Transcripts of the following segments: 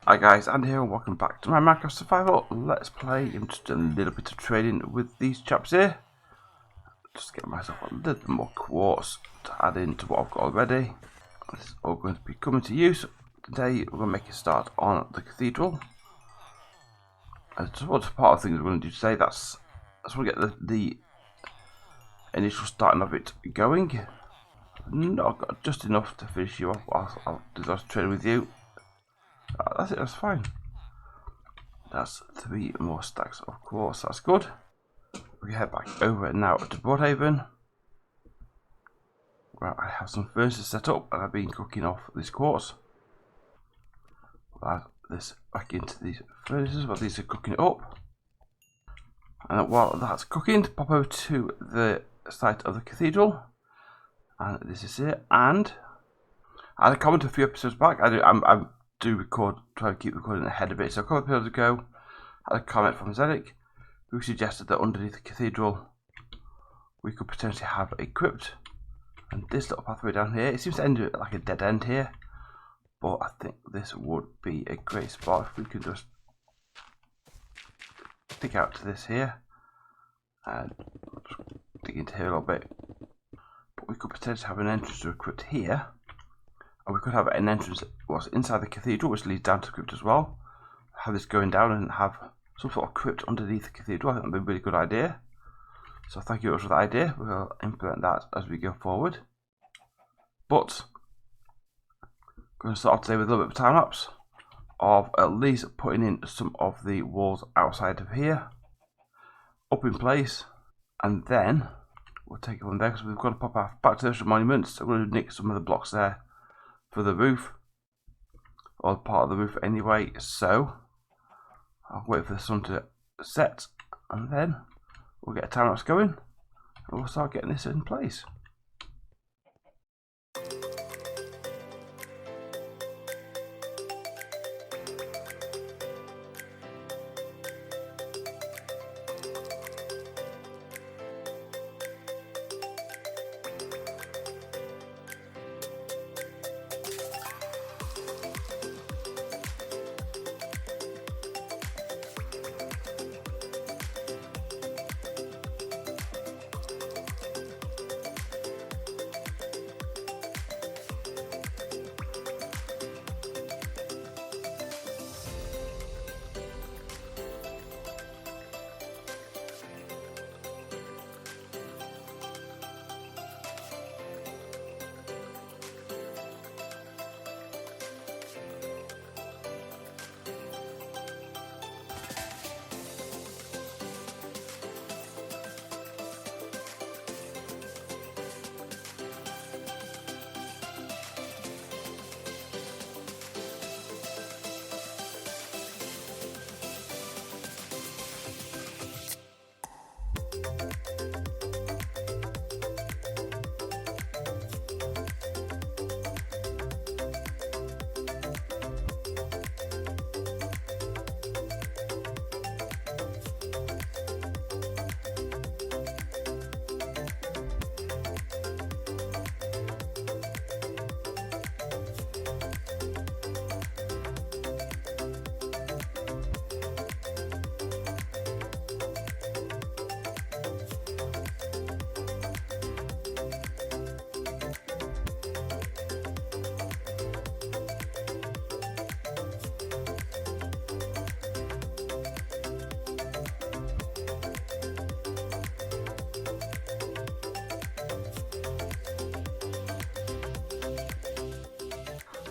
Hi guys, Andy here and welcome back to my Minecraft Survival Let's Play. I'm just doing a little bit of trading with these chaps here. Just get myself a little bit more quartz to add into what I've got already. This is all going to be coming to use. Today we're going to make a start on the cathedral. That's what's part of the things we're going to do today. That's what we get the initial starting of it going. No, I've got just enough to finish you off. I'll do those trading with you. That's it, that's fine. That's 3 more stacks of quartz, that's good. We head back over now to Broadhaven, where I have some furnaces set up and I've been cooking off this quartz. I'll add this back into these furnaces while these are cooking it up. And while that's cooking, pop over to the site of the cathedral. And this is it. And I had a comment a few episodes back. I do record, try to keep recording ahead of it. So a couple of episodes ago, I had a comment from Zedek, who suggested that underneath the cathedral we could potentially have a crypt. And this little pathway down here, it seems to end at like a dead end here, but I think this would be a great spot if we could just dig out to this here and just dig into here a little bit. But we could potentially have an entrance to a crypt here. And we could have an entrance what's inside the cathedral, which leads down to the crypt as well. Have this going down and have some sort of crypt underneath the cathedral. I think that would be a really good idea. So thank you very much for the idea. We'll implement that as we go forward. But I'm going to start off today with a little bit of a time lapse of at least putting in some of the walls outside of here up in place, and then we'll take it from there because we've got to pop our back to the monuments. So we're going to nick some of the blocks there for the roof, or part of the roof anyway. So I'll wait for the sun to set and then we'll get a time lapse going and we'll start getting this in place.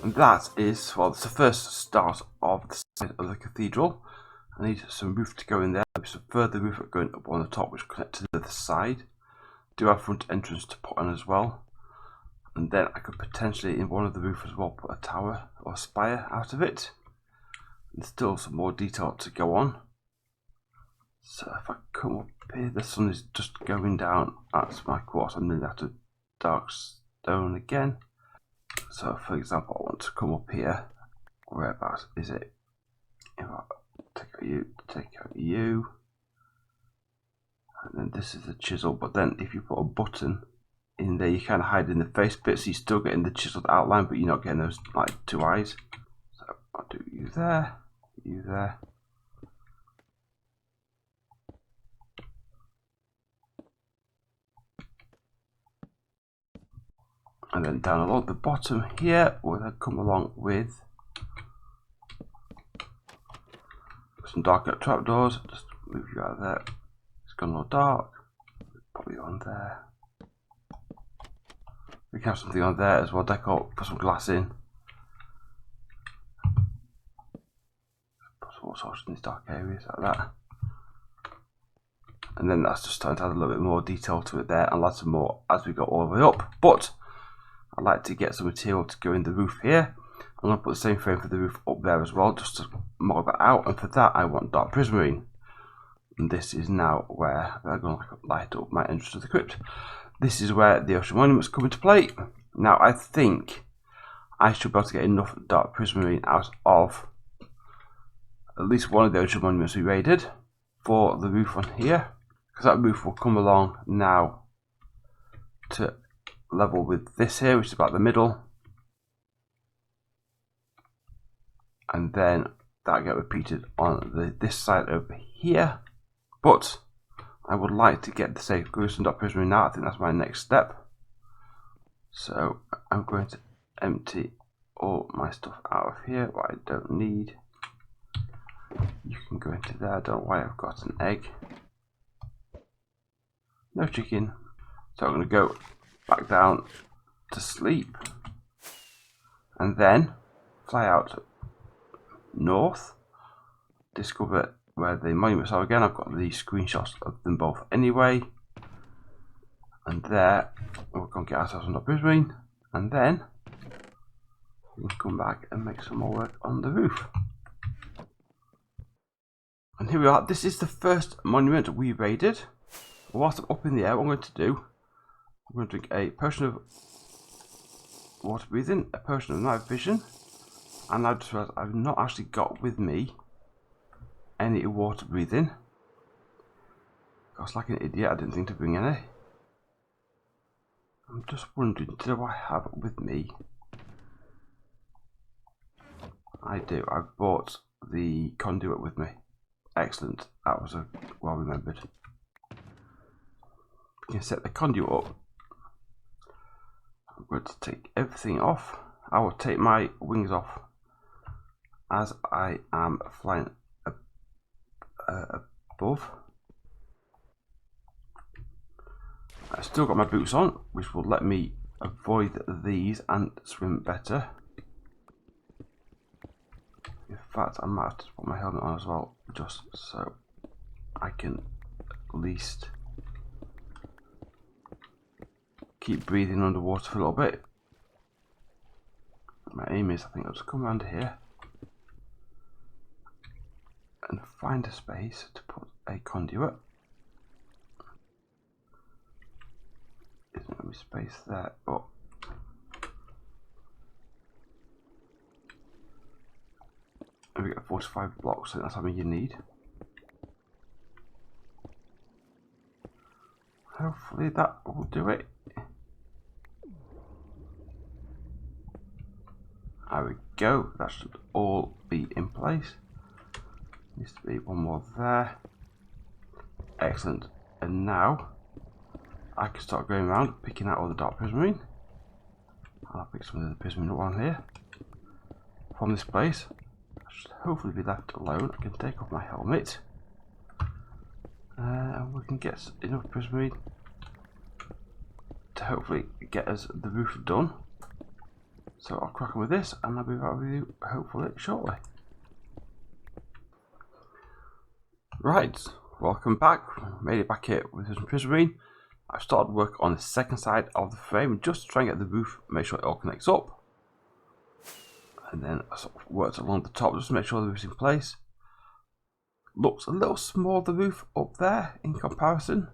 And that is, well, it's the first start of the side of the cathedral. I need some roof to go in there. There's some further roof going up on the top which connects to the other side. Do have front entrance to put on as well. And then I could potentially, in one of the roof as well, put a tower or a spire out of it. There's still some more detail to go on. So if I come up here, the sun is just going down. That's my quartz. I'm going to have to dark stone again. So for example, I want to come up here. Whereabouts is it? If I take out you, and then this is the chisel. But then if you put a button in there, you kind of hide in the face bit, so you're still getting the chiseled outline, but you're not getting those like two eyes. So I'll do you there, you there. And then down along the bottom here, we'll then come along with some dark out trapdoors. Just move you out of there. It's gone a little dark. Put you on there. We can have something on there as well. Decor, put some glass in. Put some all sorts in these dark areas like that. And then that's just starting to add a little bit more detail to it there, and lots of more as we go all the way up. But I'd like to get some material to go in the roof here. I'm going to put the same frame for the roof up there as well, just to model that out. And for that, I want dark prismarine. And this is now where I'm going to light up my entrance to the crypt. This is where the ocean monuments come into play. Now, I think I should be able to get enough dark prismarine out of at least one of the ocean monuments we raided for the roof on here, because that roof will come along now to level with this here, which is about the middle, and then that get repeated on this side over here. But I would like to get the safe gruesome dark prismarine now. I think that's my next step. So I'm going to empty all my stuff out of here, what I don't need. You can go into there. I don't know why I've got an egg. No chicken. So I'm going to go back down to sleep and then fly out north, discover where the monuments are again. I've got the screenshots of them both anyway, and there we're going to get ourselves some prismarine, and then we can come back and make some more work on the roof. And here we are. This is the first monument we raided. Whilst I'm up in the air, what I'm going to do, I'm going to drink a potion of water breathing, a potion of night vision, and I just realised I've not actually got with me any water breathing. I was like an idiot, I didn't think to bring any. I'm just wondering, do I have with me? I do. I bought the conduit with me. Excellent. That was well remembered. We can set the conduit up. I'm going to take everything off. I will take my wings off as I am flying above. I've still got my boots on, which will let me avoid these and swim better. In fact, I might have to put my helmet on as well, just so I can at least keep breathing underwater for a little bit. My aim is, I think I'll just come around here and find a space to put a conduit. Isn't any space there, but we got 45 blocks, so that's how many you need. Hopefully that will do it. There we go, that should all be in place. Needs to be one more there. Excellent. And now I can start going around picking out all the dark prismarine. I'll pick some of the prismarine up on here from this place. I should hopefully be left alone. I can take off my helmet and we can get enough prismarine to hopefully get us the roof done. So I'll crack on with this and I'll be back with you hopefully shortly. Right, welcome back. Made it back here with some prismarine. I've started work on the second side of the frame just to try and get the roof, make sure it all connects up. And then I sort of worked along the top just to make sure the roof's in place. Looks a little small, the roof up there in comparison.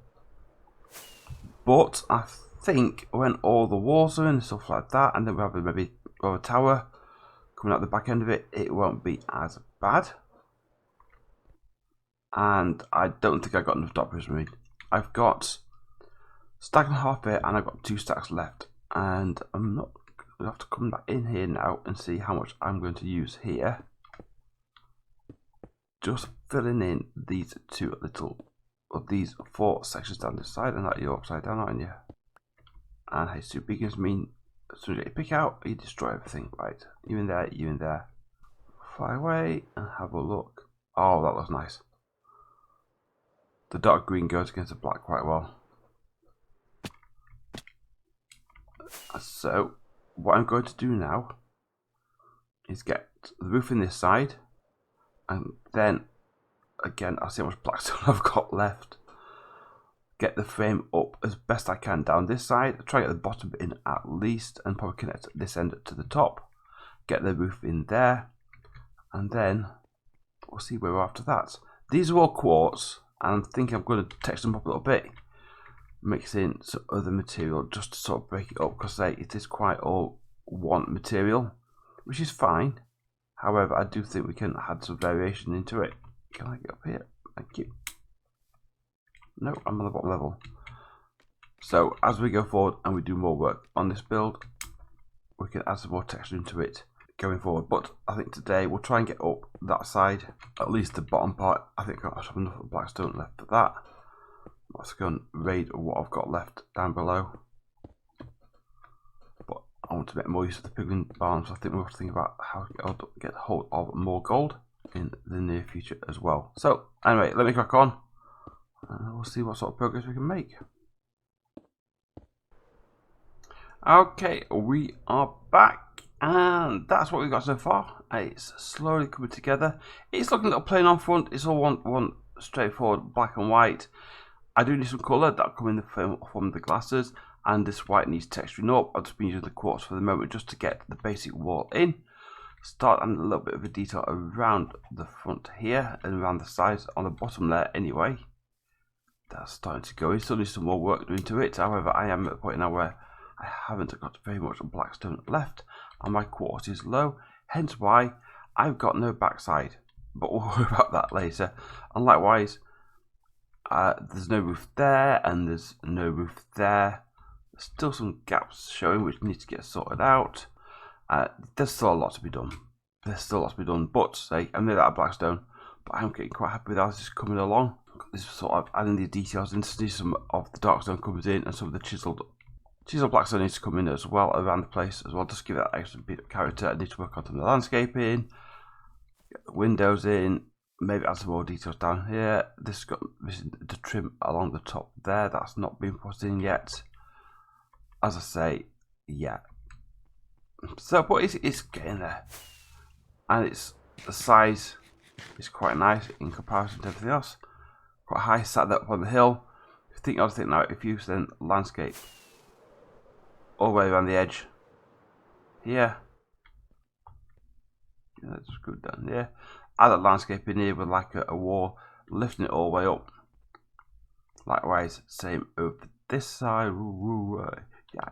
But I think when all the walls are in and stuff like that, and then we have maybe a tower coming out the back end of it, it won't be as bad. And I don't think I got enough dark prismarine. I've got stack and a half here, and I've got 2 stacks left. And I'm not going to have to come back in here now and see how much I'm going to use here. just filling in these two little, or these 4 sections down this side, and that you're upside down, aren't you? And hey, two beacons mean as soon as you pick out, you destroy everything. Right, you in there, you in there. Fly away and have a look. Oh, that looks nice. The dark green goes against the black quite well. So, what I'm going to do now is get the roof in this side, and then again, I'll see how much blackstone I've got left. Get the frame up as best I can down this side. Try to get the bottom in at least, and probably connect this end to the top. Get the roof in there, and then we'll see where we're after that. These are all quartz, and I'm thinking I'm going to texture them up a little bit, mix in some other material just to sort of break it up, because it is quite all one material, which is fine. However, I do think we can add some variation into it. Can I get up here? Thank you. No, I'm on the bottom level. So as we go forward and we do more work on this build, we can add some more texture into it going forward. But I think today we'll try and get up that side, at least the bottom part. I think I have enough blackstone left for that. Let's go and raid what I've got left down below. But I want to make more use of the Piglin barn, so I think we'll have to think about how to get hold of more gold in the near future as well. So anyway, let me crack on, and we'll see what sort of progress we can make. Okay, we are back, and that's what we've got so far. It's slowly coming together. It's looking a little plain on front. It's all one straightforward black and white. I do need some colour that come in the frame from the glasses, and this white needs texturing up. I've just been using the quartz for the moment just to get the basic wall in. Start adding a little bit of a detail around the front here and around the sides on the bottom there anyway. That's starting to go. It still needs some more work doing to it. However, I am at a point now where I haven't got very much blackstone left and my quartz is low, hence why I've got no backside, but we'll worry about that later. And likewise, there's no roof there and there's no roof there. There's still some gaps showing which need to get sorted out. There's still a lot to be done. But say I made that of blackstone, but I'm getting quite happy with how this is coming along. This is sort of adding the details in. Some of the darkstone comes in, and some of the chiseled blackstone needs to come in as well around the place as well. Just give it that extra bit of character. I need to work on some of the landscaping, get the windows in, maybe add some more details down here. This has got the trim along the top there. That's not been put in yet. As I say, yeah. So, but it's getting there, and the size is quite nice in comparison to everything else. Quite high, sat there up on the hill. Now, if you then landscape all the way around the edge here, let's just go down there. Add that landscape in here with like a wall, lifting it all the way up. Likewise, same over this side. Yeah.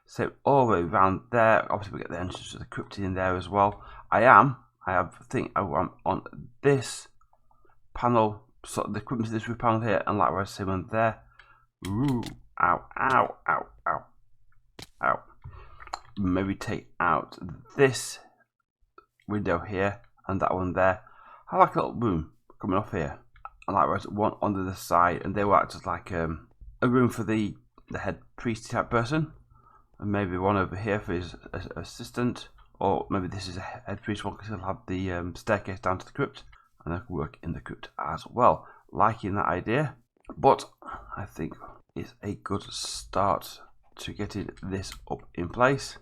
So all the way around there. Obviously, we get the entrance to the crypt in there as well. I'm on this panel, so the equipment to this roof panel here, and likewise same on there. Ooh, ow. Maybe take out this window here and that one there. I like a little room coming off here, and likewise one under the side, and they will act as like a room for the head priest type person. And maybe one over here for his assistant, or maybe this is a head priest one because he'll have the staircase down to the crypt, and I can work in the crypt as well. Liking that idea, but I think it's a good start to getting this up in place.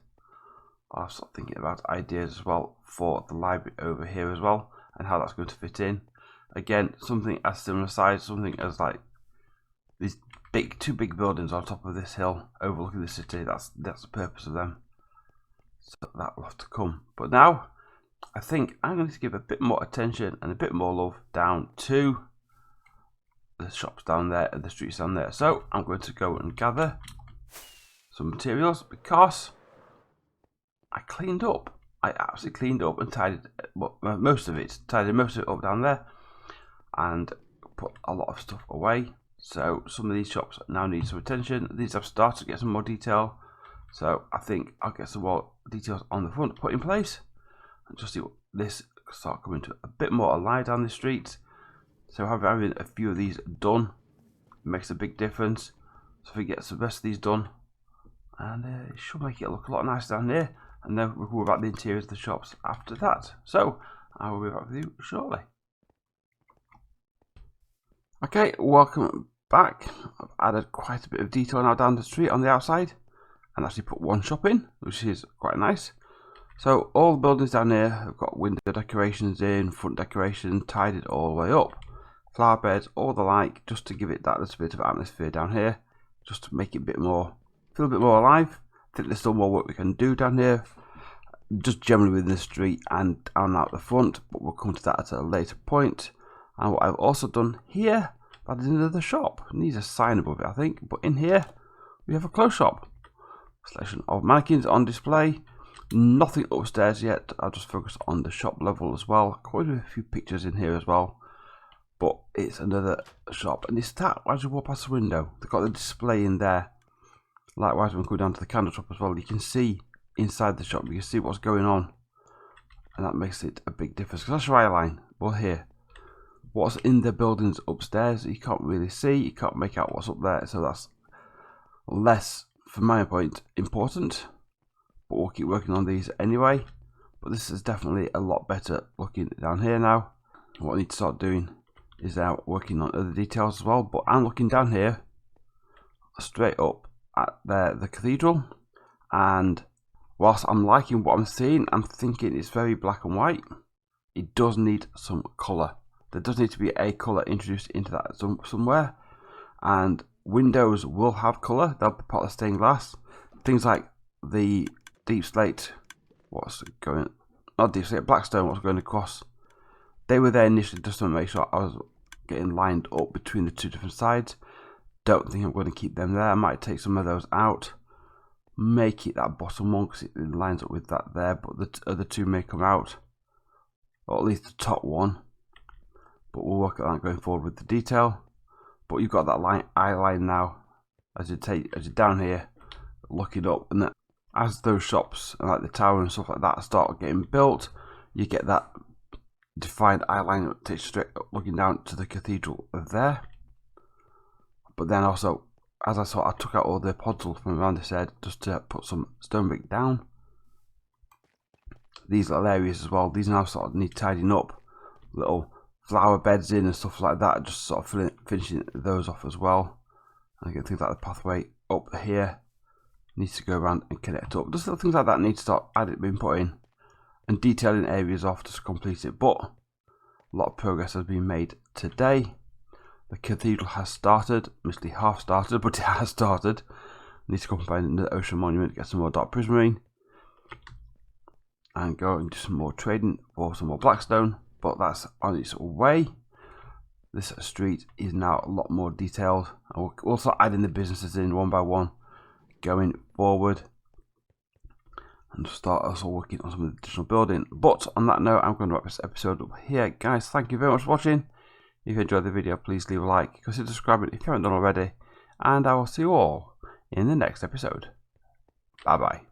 I'll start thinking about ideas as well for the library over here as well, and how that's going to fit in. Again, something as similar size, something as like these two big buildings on top of this hill overlooking the city. That's the purpose of them. So that will have to come. But now I think I'm going to give a bit more attention and a bit more love down to the shops down there and the streets down there. So I'm going to go and gather some materials because I cleaned up. I absolutely cleaned up and tidied most of it up down there and put a lot of stuff away. So some of these shops now need some attention. These have started to get some more detail. So I think I'll get some more details on the front put in place. And just see what this start coming to a bit more alive down the street. So having a few of these done makes a big difference. So if we get the rest of these done, and it should make it look a lot nicer down here. And then we'll go about the interiors of the shops after that. So I will be back with you shortly. Okay, welcome back. I've added quite a bit of detail now down the street on the outside, and actually put one shop in, which is quite nice. So all the buildings down here have got window decorations in, front decoration, tidied all the way up, flower beds, all the like, just to give it that little bit of atmosphere down here, just to make it a bit more, feel a bit more alive. I think there's still more work we can do down here, just generally within the street and down out the front, but we'll come to that at a later point. And what I've also done here, added into the shop, needs a sign above it I think, but in here we have a clothes shop. Selection of mannequins on display. Nothing upstairs yet, I'll just focus on the shop level as well. Quite a few pictures in here as well, but it's another shop, and it's that as you walk past the window, they've got the display in there. Likewise, when we go down to the candle shop as well, you can see inside the shop, you can see what's going on, and that makes it a big difference, because that's your eye line. Well, here, what's in the buildings upstairs, you can't really see, you can't make out what's up there, so that's less, from my point, important. But we'll keep working on these anyway. But this is definitely a lot better looking down here now. What I need to start doing is now working on other details as well. But I'm looking down here, straight up at the cathedral, and whilst I'm liking what I'm seeing, I'm thinking it's very black and white. It does need some colour. There does need to be a colour introduced into that somewhere. And windows will have colour. They'll be part of the stained glass. Things like the deep slate, blackstone, what's going across. They were there initially just to make sure I was getting lined up between the two different sides. Don't think I'm going to keep them there. I might take some of those out, make it that bottom one because it lines up with that there, but the other two may come out, or at least the top one. But we'll work on that going forward with the detail. But you've got that eye line now as you're down here looking up, and then as those shops and like the tower and stuff like that start getting built, you get that defined eye line that takes straight up looking down to the cathedral there. But then also, as I took out all the podzol from around this head just to put some stone brick down. These little areas as well, these now sort of need tidying up, little flower beds in and stuff like that, just sort of finishing those off as well. And again, things like the pathway up here needs to go around and connect up. Just little things like that need to start being put in, and detailing areas off to complete it. But a lot of progress has been made today. The cathedral has started, mostly half started, but it has started. Need to come find the ocean monument, get some more dark prismarine, and go and do some more trading for some more blackstone. But that's on its way. This street is now a lot more detailed. I will also add in the businesses in one by one going forward, and start also working on some of the additional building. But on that note, I'm going to wrap this episode up here, guys. Thank you very much for watching. If you enjoyed the video, please leave a like, consider subscribing if you haven't done already, and I will see you all in the next episode. Bye bye.